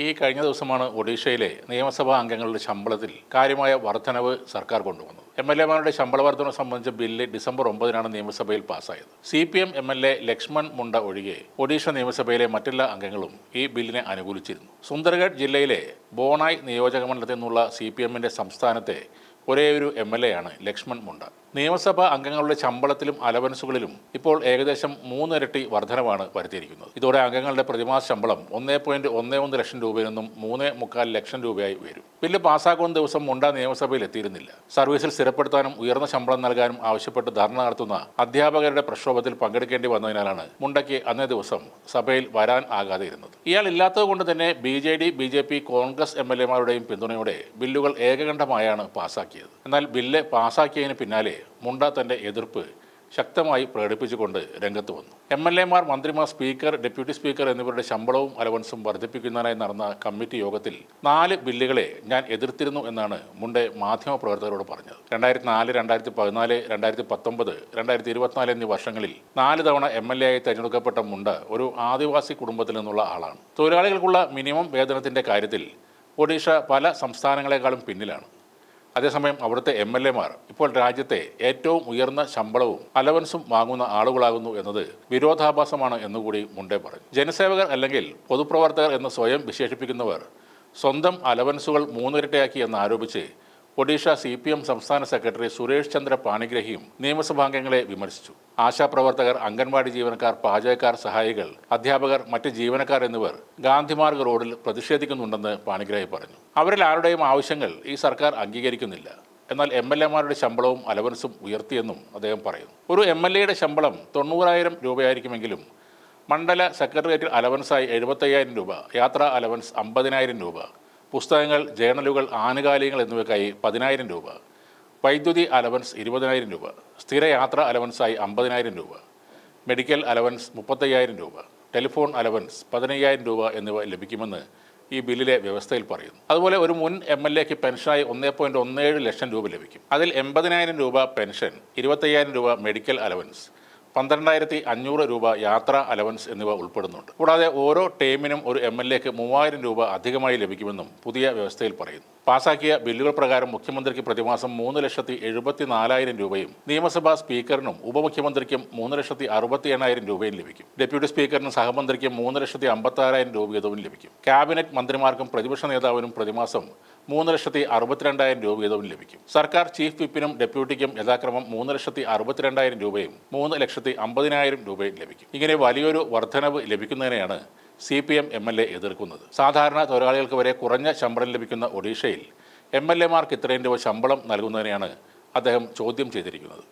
ഈ കഴിഞ്ഞ ദിവസമാണ് ഒഡീഷയിലെ നിയമസഭാ അംഗങ്ങളുടെ ശമ്പളത്തിൽ കാര്യമായ വർധനവ് സർക്കാർ കൊണ്ടുവന്നത്. എംഎൽഎമാരുടെ ശമ്പള വർധന സംബന്ധിച്ച ബില്ല് ഡിസംബർ 9-നാണ് നിയമസഭയിൽ പാസ്സായത്. CPM MLA ലക്ഷ്മൺ മുണ്ട ഒഴികെ ഒഡീഷ നിയമസഭയിലെ മറ്റെല്ലാ അംഗങ്ങളും ഈ ബില്ലിനെ അനുകൂലിച്ചിരുന്നു. സുന്ദർഗഡ് ജില്ലയിലെ ബോണായ് നിയോജകമണ്ഡലത്തിൽ നിന്നുള്ള CPM-ന്റെ സംസ്ഥാനത്തെ ഒരേയൊരു MLA ആണ് ലക്ഷ്മൺ മുണ്ട. നിയമസഭാ അംഗങ്ങളുടെ ശമ്പളത്തിലും അലവൻസുകളിലും ഇപ്പോൾ ഏകദേശം 3 ഇരട്ടി വർധനവാണ് വരുത്തിയിരിക്കുന്നത്. ഇതോടെ അംഗങ്ങളുടെ പ്രതിമാസ ശമ്പളം 1.11 ലക്ഷം രൂപയിൽ നിന്നും 3.25 ലക്ഷം രൂപയായി ഉയരും. ബില്ല് പാസ്സാക്കുന്ന ദിവസം മുണ്ട നിയമസഭയിൽ എത്തിയിരുന്നില്ല. സർവീസിൽ സ്ഥിരപ്പെടുത്താനും ഉയർന്ന ശമ്പളം നൽകാനും ആവശ്യപ്പെട്ട് ധർണ നടത്തുന്ന അധ്യാപകരുടെ പ്രക്ഷോഭത്തിൽ പങ്കെടുക്കേണ്ടി വന്നതിനാലാണ് മുണ്ടയ്ക്ക് അന്നേ ദിവസം സഭയിൽ വരാൻ ആകാതെ ഇരുന്നത്. ഇയാൾ ഇല്ലാത്തതുകൊണ്ട് തന്നെ BJD, BJP, കോൺഗ്രസ് MLA-മാരുടെയും പിന്തുണയോടെ ബില്ലുകൾ ഏകകണ്ഠമായാണ് പാസ്സാക്കിയത്. എന്നാൽ ബില്ല് പാസ്സാക്കിയതിന് പിന്നാലെ മുണ്ട തന്റെ എതിർപ്പ് ശക്തമായി പ്രകടിപ്പിച്ചുകൊണ്ട് രംഗത്ത് വന്നു. MLA-മാർ, മന്ത്രിമാർ, സ്പീക്കർ, ഡെപ്യൂട്ടി സ്പീക്കർ എന്നിവരുടെ ശമ്പളവും അലവൻസും വർദ്ധിപ്പിക്കുന്നതിനായി നടന്ന കമ്മിറ്റി യോഗത്തിൽ 4 ബില്ലുകളെ ഞാൻ എതിർത്തിരുന്നു എന്നാണ് മുണ്ട മാധ്യമപ്രവർത്തകരോട് പറഞ്ഞത്. 2004, 2014, 2019, 2024 എന്നീ വർഷങ്ങളിൽ 4 തവണ MLA ആയി തിരഞ്ഞെടുക്കപ്പെട്ട മുണ്ട ഒരു ആദിവാസി കുടുംബത്തിൽ നിന്നുള്ള ആളാണ്. തൊഴിലാളികൾക്കുള്ള മിനിമം വേതനത്തിന്റെ കാര്യത്തിൽ ഒഡീഷ പല സംസ്ഥാനങ്ങളെക്കാളും പിന്നിലാണ്. അതേസമയം അവിടുത്തെ MLA-മാർ ഇപ്പോൾ രാജ്യത്തെ ഏറ്റവും ഉയർന്ന ശമ്പളവും അലവൻസും വാങ്ങുന്ന ആളുകളാകുന്നു എന്നത് വിരോധാഭാസമാണ് എന്നുകൂടി മുണ്ടേ പറഞ്ഞു. ജനസേവകർ അല്ലെങ്കിൽ പൊതുപ്രവർത്തകർ എന്ന് സ്വയം വിശേഷിപ്പിക്കുന്നവർ സ്വന്തം അലവൻസുകൾ 3 ഇരട്ടിയാക്കി എന്നാരോപിച്ച് ഒഡീഷ CPM സംസ്ഥാന സെക്രട്ടറി സുരേഷ് ചന്ദ്ര പാണിഗ്രഹിയും നിയമസഭാംഗങ്ങളെ വിമർശിച്ചു. ആശാപ്രവർത്തകർ, അംഗൻവാടി ജീവനക്കാർ, പാചകക്കാർ, സഹായികൾ, അധ്യാപകർ, മറ്റ് ജീവനക്കാർ എന്നിവർ ഗാന്ധിമാർഗ് റോഡിൽ പ്രതിഷേധിക്കുന്നുണ്ടെന്ന് പാണിഗ്രഹി പറഞ്ഞു. അവരിൽ ആരുടെയും ആവശ്യങ്ങൾ ഈ സർക്കാർ അംഗീകരിക്കുന്നില്ല. എന്നാൽ MLA-മാരുടെ ശമ്പളവും അലവൻസും ഉയർത്തിയെന്നും അദ്ദേഹം പറയുന്നു. ഒരു MLA-യുടെ ശമ്പളം 90,000 രൂപയായിരിക്കുമെങ്കിലും മണ്ഡല സെക്രട്ടേറിയറ്റിൽ അലവൻസായി 75,000 രൂപ, യാത്രാ അലവൻസ് 50,000 രൂപ, പുസ്തകങ്ങൾ, ജേണലുകൾ, ആനുകാലികങ്ങൾ എന്നിവയ്ക്കായി 10,000 രൂപ, വൈദ്യുതി അലവൻസ് 20,000 രൂപ, സ്ഥിരയാത്രാ അലവൻസായി 50,000 രൂപ, മെഡിക്കൽ അലവൻസ് 35,000 രൂപ, ടെലിഫോൺ അലവൻസ് 15,000 രൂപ എന്നിവ ലഭിക്കുമെന്ന് ഈ ബില്ലിലെ വ്യവസ്ഥയിൽ പറയുന്നു. അതുപോലെ ഒരു മുൻ MLA-ക്ക് പെൻഷനായി 1.17 ലക്ഷം രൂപ ലഭിക്കും. അതിൽ 80,000 രൂപ പെൻഷൻ, 25,000 രൂപ മെഡിക്കൽ അലവൻസ്, 12,500 രൂപ യാത്രാ അലവൻസ് എന്നിവ ഉൾപ്പെടുന്നുണ്ട്. കൂടാതെ ഓരോ ടേമിനും ഒരു MLA-ക്ക് 3,000 രൂപ അധികമായി ലഭിക്കുമെന്നും പുതിയ വ്യവസ്ഥയിൽ പറയുന്നു. പാസാക്കിയ ബില്ലുകൾ പ്രകാരം മുഖ്യമന്ത്രിക്ക് പ്രതിമാസം 3,74,000 രൂപയും നിയമസഭാ സ്പീക്കറിനും ഉപമുഖ്യമന്ത്രിക്കും 3,68,000 രൂപയും ലഭിക്കും. ഡെപ്യൂട്ടി സ്പീക്കറിനും സഹമന്ത്രിക്കും 3,56,000 രൂപ വീതവും ലഭിക്കും. ക്യാബിനറ്റ് മന്ത്രിമാർക്കും പ്രതിപക്ഷ നേതാവിനും പ്രതിമാസം 3,62,000 രൂപ വീതവും ലഭിക്കും. സർക്കാർ ചീഫ് വിപ്പിനും ഡെപ്യൂട്ടിക്കും യഥാക്രമം 3,62,000 രൂപയും 3,50,000 രൂപയും ലഭിക്കും. ഇങ്ങനെ വലിയൊരു വർധനവ് ലഭിക്കുന്നതിനെയാണ് CPM MLA എതിർക്കുന്നത്. സാധാരണ തൊഴിലാളികൾക്ക് വരെ കുറഞ്ഞ ശമ്പളം ലഭിക്കുന്ന ഒഡീഷയിൽ MLA-മാർക്ക് ഇത്രയും രൂപ ശമ്പളം നൽകുന്നതിനെയാണ് അദ്ദേഹം ചോദ്യം ചെയ്തിരിക്കുന്നത്.